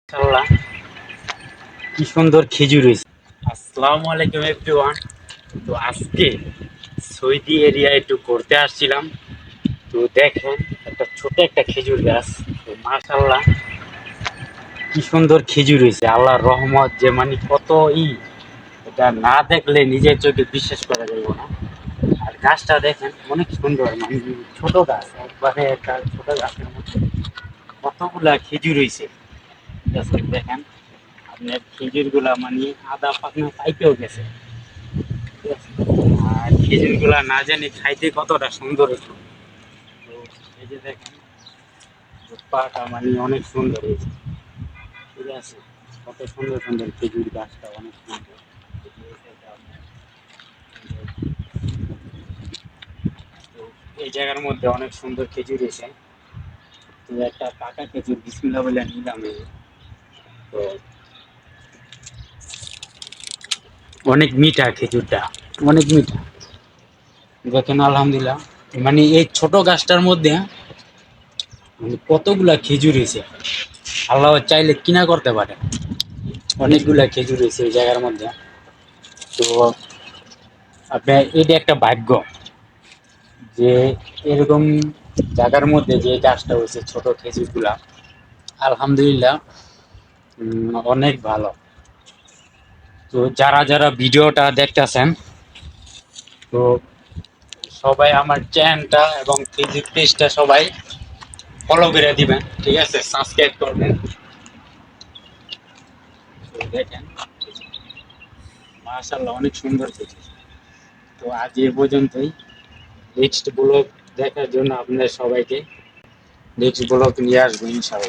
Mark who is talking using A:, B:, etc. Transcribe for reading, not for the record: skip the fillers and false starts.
A: মাশাআল্লাহ, কি সুন্দর খেজুর হয়েছে। আসসালামু আলাইকুম এভরিওয়ান। তো আজকে সৌদি এরিয়া একটু ঘুরতে আসছিলাম। তো দেখেন, একটা ছোট খেজুর গাছ। তো মাশাআল্লাহ, কি সুন্দর খেজুর হয়েছে। আল্লাহর রহমত যে মানে কত এটা না দেখলে নিজের চোখে বিশ্বাস করা যাবে না। আর গাছটা দেখেন অনেক সুন্দর, মানে ছোট গাছ, একবারে একটা ছোট গাছের মধ্যে কতগুলা খেজুর হয়েছে। দেখেন আপনার খেজুর গুলা মানে আদা পাকনা পাইকেও গেছে, ঠিক আছে? আর খেজুর গুলা না জানি খাইতে কতটা সুন্দর হতো। তো এই যে দেখেন, পাটা মানে অনেক সুন্দর হয়েছে, ঠিক আছে? কত সুন্দর সুন্দর খেজুর, গাছটা অনেক সুন্দর। তো এই জায়গার মধ্যে অনেক সুন্দর খেজুর হয়েছে। তো একটা পাকা খেজুর বিসমিল্লাহ বলে নিলাম এই। তো অনেক মিঠা খেজুরটা, অনেক মিঠা। দেখেন আলহামদুলিল্লাহ, মানে এই ছোট গাছটার মধ্যে মানে কতগুলা খেজুর হয়েছে। আল্লাহ চাইলে কিনা করতে পারে, অনেকগুলা খেজুর হয়েছে এই জায়গার মধ্যে। তো আপনার এটা একটা ভাগ্য যে এরকম জায়গার মধ্যে যে গাছটা হয়েছে ছোট খেজুর গুলা। আলহামদুলিল্লাহ, অনেক ভালো। তো যারা যারা ভিডিওটা দেখতেছেন, তো সবাই আমার চ্যানেলটা এবং ফেসবুক পেজটা সবাই ফলো করে দিবেন, ঠিক আছে? সাবস্ক্রাইব করবেন। তো দেখেন মাশাআল্লাহ, অনেক সুন্দর খেজুর। তো আজ এ পর্যন্তই। নেক্সট ব্লগ দেখার জন্য আপনাদের সবাইকে নেক্সট ব্লগ নিয়ে আসবো ইনশাআল্লাহ।